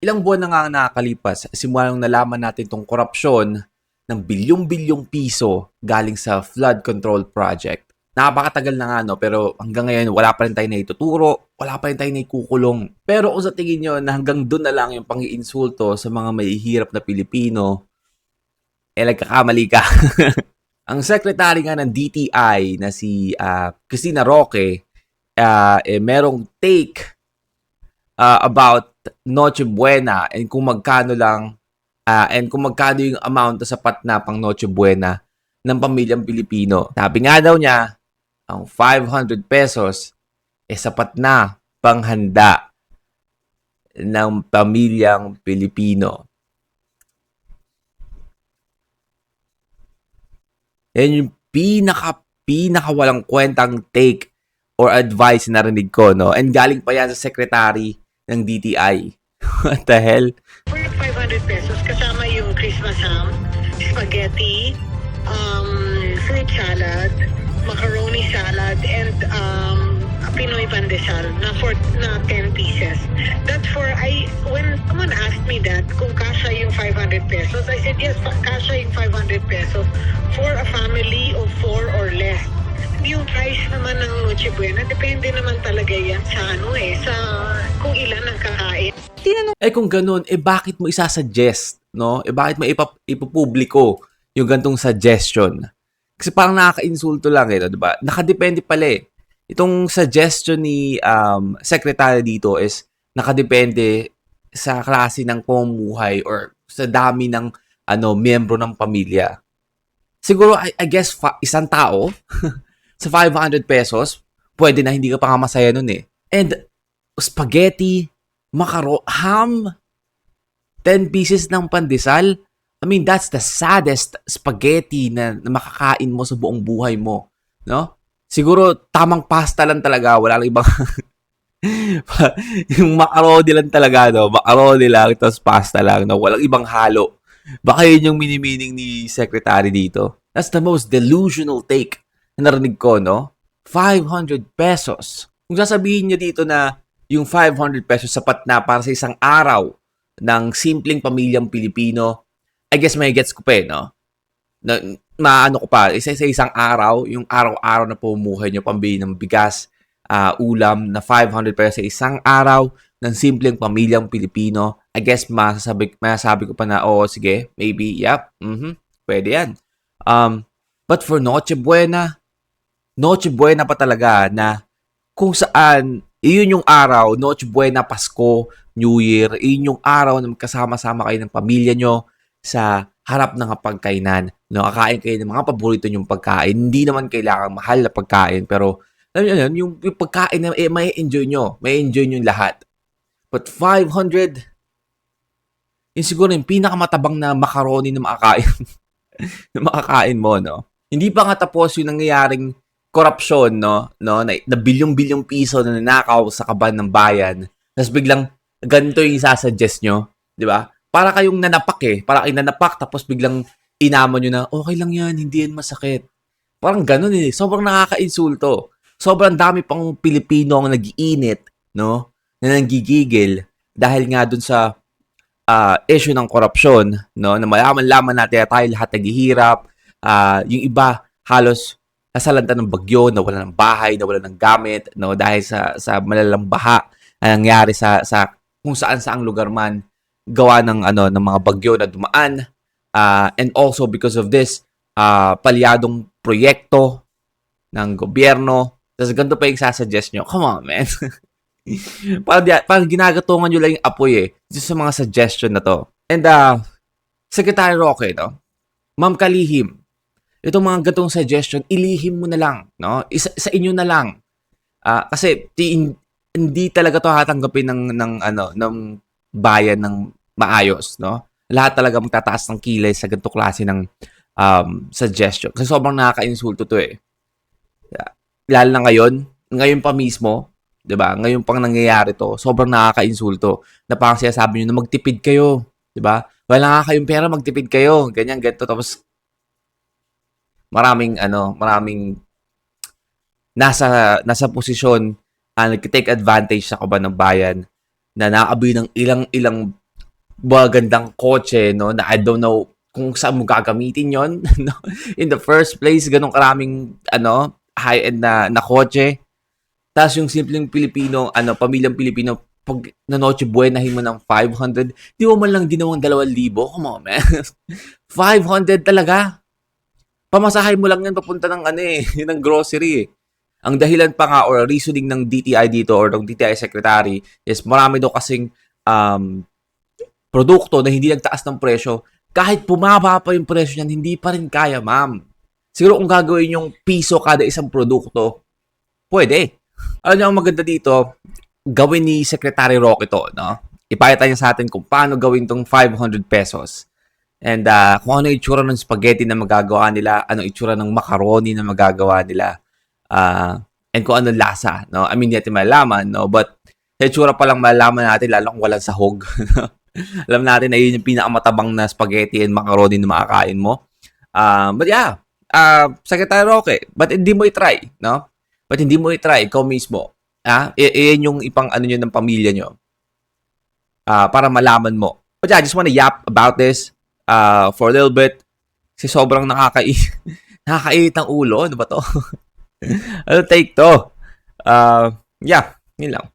Ilang buwan na nga ang nakakalipas simula nung nalaman natin tong korupsyon ng bilyong-bilyong piso galing sa flood control project. Napakatagal na nga, no? Pero hanggang ngayon, wala pa rin tayo naituturo, wala pa rin tayo naikukulong. Pero kung sa tingin nyo na hanggang doon na lang yung pang-iinsulto sa mga mahihirap na Pilipino, nagkakamali ka. Ang secretary nga ng DTI na si Cristina Roque, merong take about Noche Buena and kung magkano lang and kung magkano yung amount na sapat na pang Noche Buena ng pamilyang Pilipino. Sabi nga daw niya, ang 500 pesos sapat na panghanda ng pamilyang Pilipino. Yan yung pinaka walang kwentang take or advice na narinig ko, no? And galing pa yan sa secretary ng DTI. What the hell? For 500 pesos, kasama yung Christmas ham, spaghetti, fruit salad, macaroni salad, and Pinoy pandesal na 10 pieces. That's when someone asked me that, kung kasha yung 500 pesos, I said, yes, kasha yung 500 pesos for a family of 4 or less. Yung price naman ng Noche Buena, depende naman talaga yan sa sa kung ilan ang kakain. Kung ganun, bakit mo isasuggest, no? Bakit mo ipupubliko yung gantong suggestion? Kasi parang nakaka-insulto lang, di ba? Nakadepende pala Itong suggestion ni secretary dito is nakadepende sa klase ng pamumuhay or sa dami ng miyembro ng pamilya. Siguro, I guess, isang tao sa 500 pesos, pwede na hindi ka pa nga masaya nun And spaghetti, ham, 10 pieces ng pandesal. I mean, that's the saddest spaghetti na makakain mo sa buong buhay mo. No? Siguro, tamang pasta lang talaga. Wala lang ibang... yung macaroni lang talaga, no? Macaroni lang, tapos pasta lang, no? Walang ibang halo. Baka yun yung mini-meaning ni secretary dito. That's the most delusional take na narinig ko, no? 500 pesos. Kung sasabihin niya dito na yung 500 pesos sapat na para sa isang araw ng simpleng pamilyang Pilipino, I guess may gets ko pa no? Maano ko pa, sa isang araw, yung araw-araw na pumumuhay nyo, pambili ng bigas, ulam na 500 pesos sa isang araw ng simpleng pamilyang Pilipino, I guess masasabi ko pa na, sige, maybe, yep, pwede yan. But for Noche Buena pa talaga na kung saan, iyon yung araw, Noche Buena, Pasko, New Year, iyon yung araw na magkasama-sama kayo ng pamilya nyo sa harap ng pagkainan. No, kakain kayo ng mga paborito nyong pagkain. Hindi naman kailangan mahal na pagkain, pero alam niyo yun, yung pagkain na may enjoy nyo yung lahat. But 500, yun siguro yung pinakamatabang na macaroni na makakain na makakain mo, no? Hindi pa nga tapos yung nangyayaring korupsyon, no? Na bilyong-bilyong piso na nanakaw sa kaban ng bayan. Tapos biglang ganito yung isasuggest nyo, di ba? Para kayong nanapak Para kayong nanapak tapos biglang inamon nyo na, okay lang yan, hindi yan masakit. Parang ganun Sobrang nakaka-insulto. Sobrang dami pang Pilipino ang nag-iinit, no? Na nanggigigil dahil nga dun sa issue ng korupsyon, no? Na malaman-laman natin na tayo lahat naghihirap. Yung iba, halos nasalanta ng bagyo, nawala ng bahay, nawala ng gamit, no? Dahil sa malalang baha na nangyari sa kung saan-saang lugar man gawa ng mga bagyo na dumaan. And also because of this, palyadong proyekto ng gobyerno. Tapos ganito pa yung sasuggest nyo. Come on, man. parang ginagatungan nyo lang yung apoy just sa mga suggestion na to. And Secretary Roque, no? Ma'am Kalihim, itong mga gatong suggestion, ilihim mo na lang, no? Sa inyo na lang. Kasi hindi talaga to hatanggapin ng bayan ng maayos, no? Lahat talaga magtataas ng kilay sa ganito klase ng suggestion. Kasi sobrang nakaka-insulto to Lalo na ngayon pa mismo, 'di ba? Ngayon pang nangyayari to, sobrang nakaka-insulto. Na parang sinasabi niyo na magtipid kayo, 'di ba? Wala nga kayong pera, magtipid kayo. Ganyan, ganito. Tapos maraming nasa posisyon nag-take advantage sa kaban ng bayan na naaboy ng ilang magandang kotse, no, na I don't know kung saan mo gagamitin yon no? In the first place, ganun karaming, high-end na kotse. Tapos yung simpleng Pilipino, pamilyang Pilipino, pag na Noche Buenahin mo ng 500, di mo man lang ginawang 2,000. Come on, man. 500 talaga. Pamasahay mo lang yan papunta ng ng grocery eh. Ang dahilan pa nga or reasoning ng DTI dito or ng DTI secretary is marami daw kasing produkto na hindi nagtaas ng presyo. Kahit bumaba pa yung presyo niyan, hindi pa rin kaya, ma'am. Siguro kung gagawin yung piso kada isang produkto, pwede. Alam niyo ang maganda dito, gawin ni Secretary Roque to, no? Ipakita niya sa atin kung paano gawin tong 500 pesos. And kung ano itsura ng spaghetti na magagawa nila, ano itsura ng macaroni na magagawa nila, and kung ano lasa, no? I mean, hindi natin malaman, no? But sa itsura pa lang malaman natin, lalo kung walang sahog. Alam natin na yun yung pinakamatabang na spaghetti and macaroni na makakain mo. But yeah, Secretary Roque, but hindi mo i-try, no? But hindi mo i-try, ikaw mismo. Iyan yung ipang nyo ng pamilya nyo. Para malaman mo. But yeah, I just wanna yap about this for a little bit. Kasi sobrang nakakainit ang ulo. Ano ba to? Ano take to? Yeah, yun lang.